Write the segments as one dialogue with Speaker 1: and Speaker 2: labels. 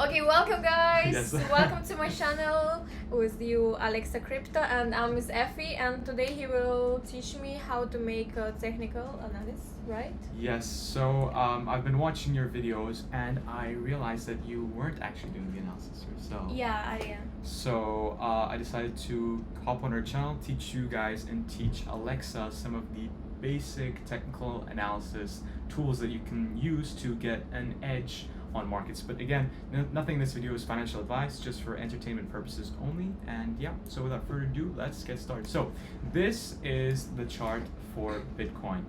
Speaker 1: Okay, welcome guys.
Speaker 2: Yes.
Speaker 1: Welcome to my channel with you, Alexa Crypto, and I'm Miss Effie. And today he will teach me how to make a technical analysis, right?
Speaker 2: Yes, so I've been watching your videos and I realized that you weren't actually doing the analysis yourself.
Speaker 1: Yeah, I am.
Speaker 2: So I decided to hop on our channel, teach you guys, and teach Alexa some of the basic technical analysis tools that you can use to get an edge on markets. But again, nothing in this video is financial advice, just for entertainment purposes only. And yeah, so without further ado, let's get started. So this is the chart for Bitcoin,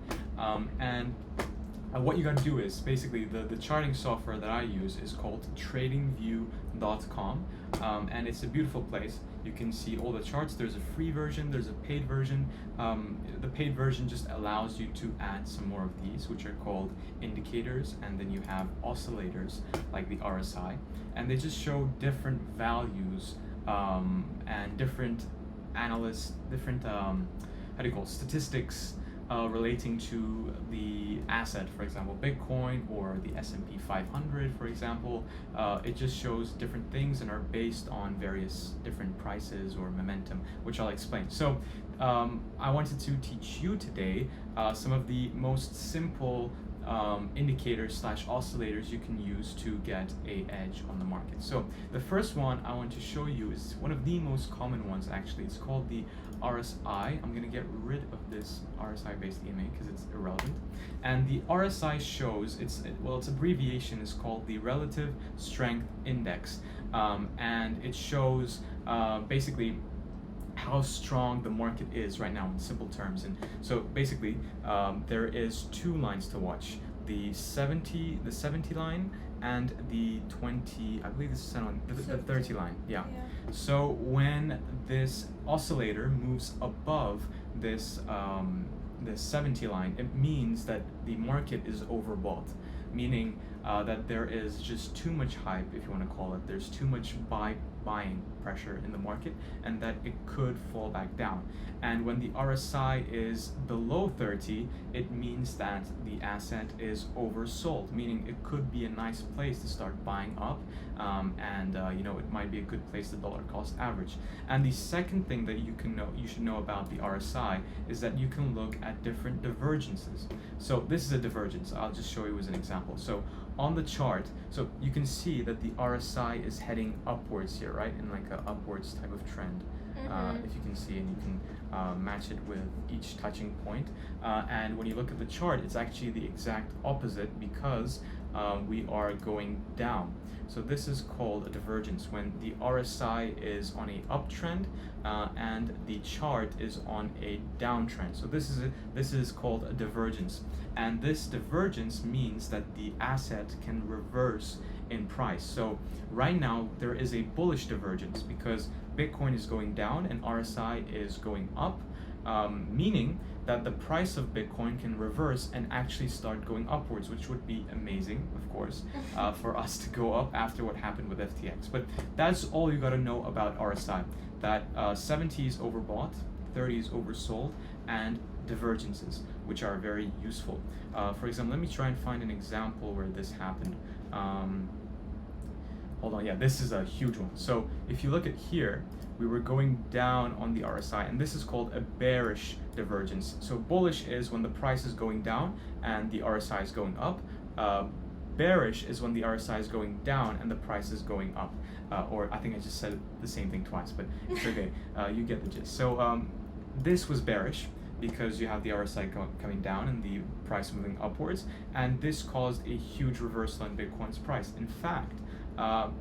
Speaker 2: and what you got to do is basically the charting software that I use is called tradingview.com, and it's a beautiful place. You can see all the charts. There's a free version, there's a paid version. The paid version just allows you to add some more of these, which are called indicators, and then you have oscillators like the RSI, and they just show different values and different analysts, different statistics relating to the asset, for example, Bitcoin or the S&P 500, for example. It just shows different things and are based on various different prices or momentum, which I'll explain. So I wanted to teach you today some of the most simple indicators slash oscillators you can use to get a edge on the market. So the first one I want to show you is one of the most common ones actually. It's called the RSI. I'm going to get rid of this RSI based EMA because it's irrelevant. And the RSI shows, its abbreviation is called the Relative Strength Index, and it shows basically how strong the market is right now in simple terms. And so basically there is two lines to watch: the 70 line and the 20, I believe this is the 30 line. Yeah. So when this oscillator moves above this this 70 line, it means that the market is overbought, meaning that there is just too much hype, if you want to call it. There's too much buying pressure in the market, and that it could fall back down. And when the RSI is below 30, it means that the asset is oversold, meaning it could be a nice place to start buying up, and it might be a good place to dollar cost average. And the second thing that you should know about the RSI is that you can look at different divergences. So this is a divergence. I'll just show you as an example. So on the chart, so you can see that the RSI is heading upwards here, right, in like a upwards type of trend. If you can see, and you can match it with each touching point. And when you look at the chart, it's actually the exact opposite, because we are going down. So this is called a divergence, when the RSI is on a uptrend and the chart is on a downtrend. So this is called a divergence, and this divergence means that the asset can reverse in price. So right now there is a bullish divergence because Bitcoin is going down and RSI is going up, meaning that the price of Bitcoin can reverse and actually start going upwards, which would be amazing, of course, for us to go up after what happened with FTX. But that's all you got to know about RSI, that 70 is overbought, 30 is oversold, and divergences, which are very useful. For example, let me try and find an example where this happened. Hold on, yeah, this is a huge one. So if you look at here, we were going down on the RSI, and this is called a bearish divergence. So bullish is when the price is going down and the RSI is going up. Bearish is when the RSI is going down and the price is going up. Or I think I just said the same thing twice, but it's okay. You get the gist. So this was bearish because you have the RSI coming down and the price moving upwards, and this caused a huge reversal in Bitcoin's price. In fact,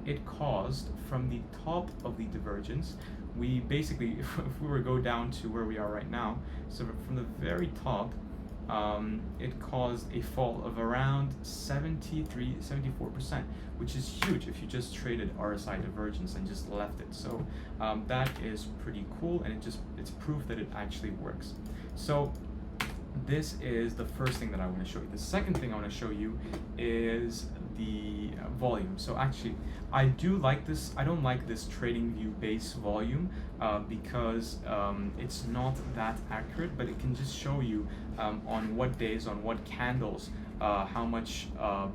Speaker 2: it caused, from the top of the divergence, we basically, if we were to go down to where we are right now, so from the very top, it caused a fall of around 74%, which is huge if you just traded RSI divergence and just left it. So that is pretty cool, and it's proof that it actually works. So this is the first thing that I want to show you. The second thing I want to show you is the volume. So actually, I do like this. I don't like this TradingView base volume because it's not that accurate, but it can just show you on what days, on what candles how much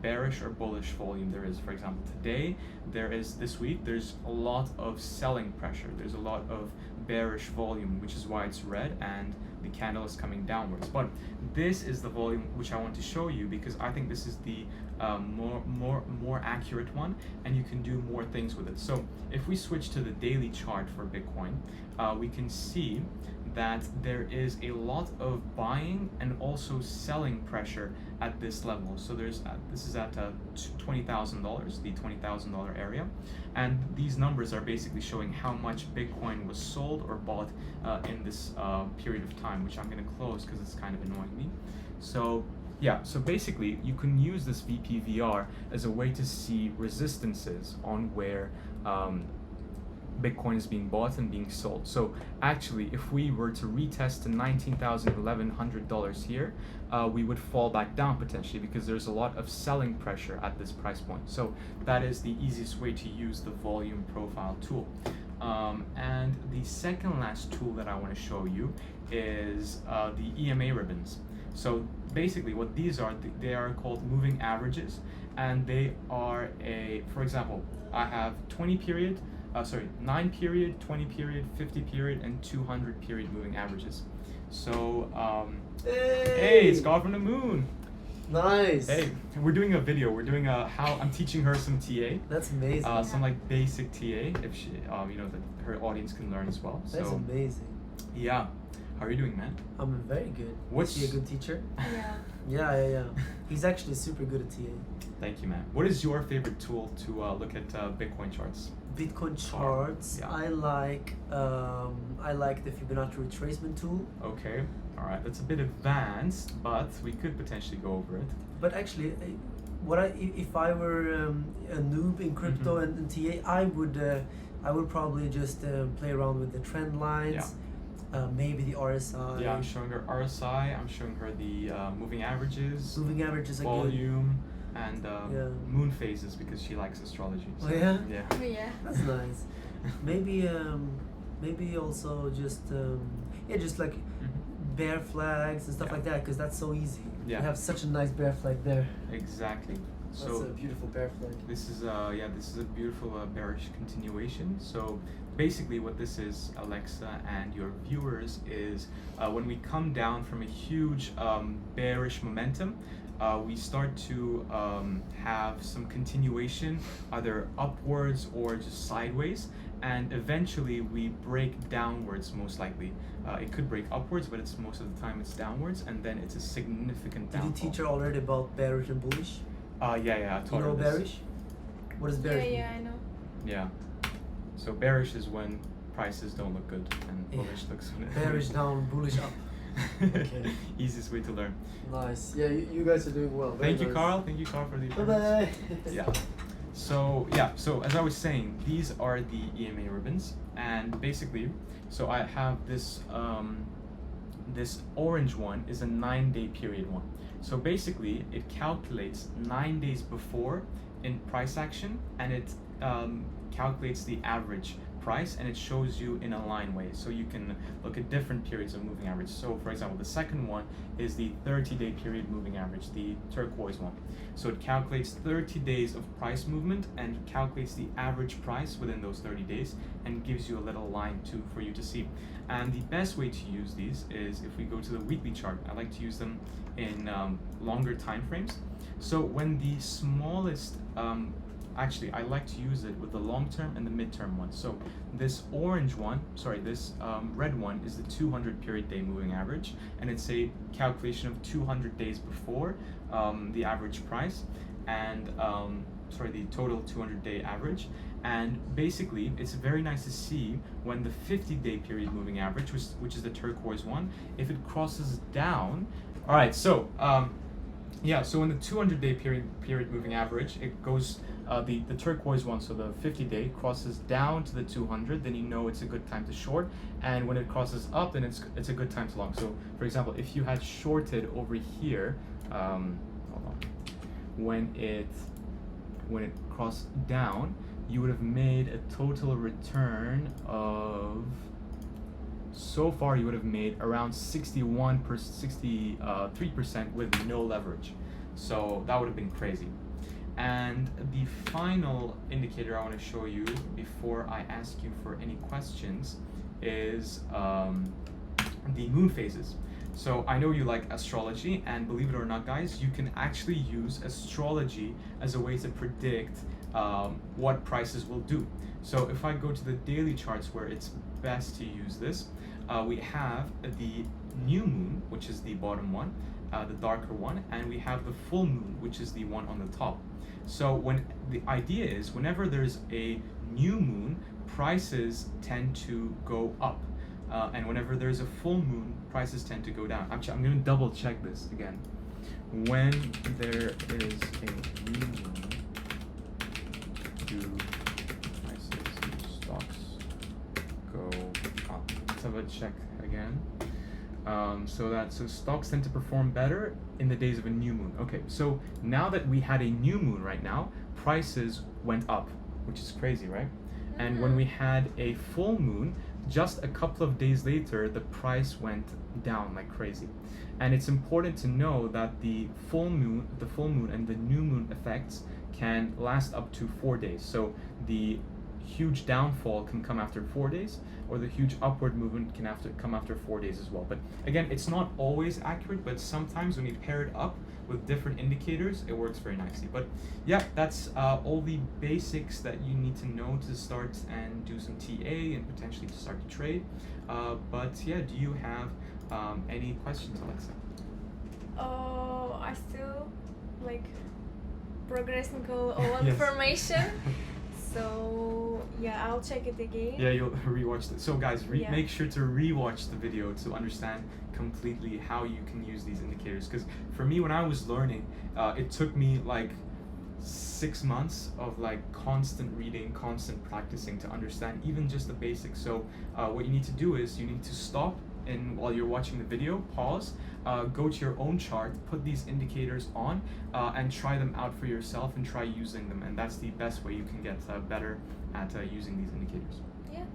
Speaker 2: bearish or bullish volume there is. For example, today this week there's a lot of selling pressure. There's a lot of bearish volume, which is why it's red and the candle is coming downwards. But this is the volume which I want to show you, because I think this is the more accurate one, and you can do more things with it. So if we switch to the daily chart for Bitcoin, we can see that there is a lot of buying and also selling pressure at this level. So this is at $20,000, the $20,000 area, and these numbers are basically showing how much Bitcoin was sold or bought in this period of time, which I'm going to close because it's kind of annoying me. So yeah, so basically you can use this VPVR as a way to see resistances on where Bitcoin is being bought and being sold. So actually, if we were to retest to $19,100 here, we would fall back down potentially, because there's a lot of selling pressure at this price point. So that is the easiest way to use the volume profile tool. And the second last tool that I want to show you is the EMA ribbons. So basically what these are, they are called moving averages, and they are for example, I have 9 period, 20 period, 50 period, and 200 period moving averages. So, hey, it's God from the Moon.
Speaker 3: Nice.
Speaker 2: Hey, we're doing a video. We're doing I'm teaching her some TA.
Speaker 3: That's amazing.
Speaker 2: Some like basic TA, if she, that her audience can learn as well.
Speaker 3: That's
Speaker 2: so,
Speaker 3: amazing.
Speaker 2: Yeah. How are you doing, man?
Speaker 3: I'm very good.
Speaker 2: What's
Speaker 3: Is he a good teacher?
Speaker 1: Yeah.
Speaker 3: Yeah. He's actually super good at TA.
Speaker 2: Thank you, man. What is your favorite tool to look at Bitcoin charts?
Speaker 3: Bitcoin charts.
Speaker 2: Yeah.
Speaker 3: I like the Fibonacci retracement tool.
Speaker 2: Okay. All right. That's a bit advanced, but we could potentially go over it.
Speaker 3: But actually, if I were a noob in crypto and TA, I would probably just play around with the trend lines.
Speaker 2: Yeah.
Speaker 3: Maybe the RSI.
Speaker 2: Yeah, I'm showing her RSI. I'm showing her the moving averages.
Speaker 3: Moving averages are
Speaker 2: volume, and
Speaker 3: Yeah.
Speaker 2: moon phases, because she likes astrology.
Speaker 3: Oh, yeah?
Speaker 2: Yeah.
Speaker 1: Yeah.
Speaker 3: That's nice. Maybe also just just like bear flags and stuff
Speaker 2: Yeah.
Speaker 3: like that, because that's so easy.
Speaker 2: Yeah.
Speaker 3: You have such a nice bear flag there.
Speaker 2: Exactly.
Speaker 3: That's
Speaker 2: So
Speaker 3: a beautiful bear flag.
Speaker 2: this is a beautiful bearish continuation. So basically what this is, Alexa and your viewers, is when we come down from a huge bearish momentum, we start to have some continuation, either upwards or just sideways, and eventually we break downwards, most likely. It could break upwards, but it's most of the time it's downwards, and then it's a significant
Speaker 3: Did
Speaker 2: downfall.
Speaker 3: you teach her already about bearish and bullish?
Speaker 2: Yeah, I
Speaker 3: You
Speaker 2: taught her
Speaker 3: know
Speaker 2: this.
Speaker 3: bearish? What is bearish?
Speaker 1: Yeah, I know.
Speaker 2: Yeah. So bearish is when prices don't look good, and
Speaker 3: Yeah.
Speaker 2: bullish looks when it
Speaker 3: Bearish down, bullish up. Okay.
Speaker 2: Easiest way to learn.
Speaker 3: Nice. Yeah, you guys are doing well.
Speaker 2: Thank you, Carl. Thank you, Carl, for the
Speaker 3: Bye bye.
Speaker 2: Yeah. So as I was saying, these are the EMA ribbons, and basically, so I have this this orange one is a 9-day period one. So basically, it calculates 9 days before in price action, and it calculates the average price, and it shows you in a line way, so you can look at different periods of moving average. So for example, the second one is the 30-day period moving average, the turquoise one. So it calculates 30 days of price movement and calculates the average price within those 30 days and gives you a little line for you to see. And the best way to use these is if we go to the weekly chart. I like to use them in longer time frames. So when the smallest actually, I like to use it with the long-term and the mid-term one. So this orange one, this red one is the 200 period day moving average, and it's a calculation of 200 days before the average price, and the total 200-day average. And basically, it's very nice to see when the 50-day period moving average, which is the turquoise one, if it crosses down. All right, so so when the 200-day period moving average, it goes the turquoise one, so the 50-day crosses down to the 200, then you know it's a good time to short, and when it crosses up, then it's a good time to long. So for example, if you had shorted over here, hold on, when it crossed down, you would have made a total return of, so far you would have made around 63% with no leverage. So that would have been crazy. And the final indicator I want to show you before I ask you for any questions is the moon phases. So I know you like astrology, and believe it or not, guys, you can actually use astrology as a way to predict what prices will do. So if I go to the daily charts where it's best to use this, we have the new moon, which is the bottom one, the darker one, and we have the full moon, which is the one on the top. So when the idea is whenever there's a new moon, prices tend to go up. And whenever there's a full moon, prices tend to go down. I'm going to double check this again. When there is a new moon, do prices of stocks go up? Let's have a check again. So stocks tend to perform better in the days of a new moon. Okay, so now that we had a new moon right now, prices went up, which is crazy, right? And when we had a full moon, just a couple of days later, the price went down like crazy. And it's important to know that the full moon and the new moon effects can last up to 4 days. So the huge downfall can come after 4 days, or the huge upward movement can come after 4 days as well. But again, it's not always accurate, but sometimes when you pair it up with different indicators, it works very nicely. But yeah, that's all the basics that you need to know to start and do some TA and potentially to start to trade. But yeah, do you have any questions, Alexa?
Speaker 1: Oh, I still like progressing all
Speaker 2: Yes.
Speaker 1: information. So yeah, I'll check it again.
Speaker 2: Yeah, you'll rewatch it. So guys,
Speaker 1: Yeah.
Speaker 2: make sure to rewatch the video to understand completely how you can use these indicators. Because for me, when I was learning, it took me like 6 months of like constant reading, constant practicing to understand even just the basics. So what you need to do is you need to stop and while you're watching the video, pause, go to your own chart, put these indicators on, and try them out for yourself and try using them. And that's the best way you can get better at using these indicators.
Speaker 1: Yeah.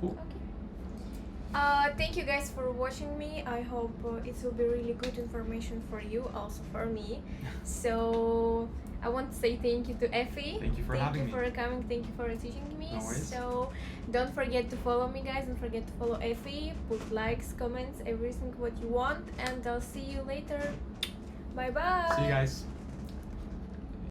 Speaker 2: Cool.
Speaker 1: Okay. Thank you guys for watching me. I hope it will be really good information for you, also for me. So I want to say thank you to Effie.
Speaker 2: Thank you for having me.
Speaker 1: Thank you for coming. Thank you for teaching me.
Speaker 2: No worries.
Speaker 1: So don't forget to follow me, guys. Don't forget to follow Effie. Put likes, comments, everything what you want. And I'll see you later. Bye bye.
Speaker 2: See you guys.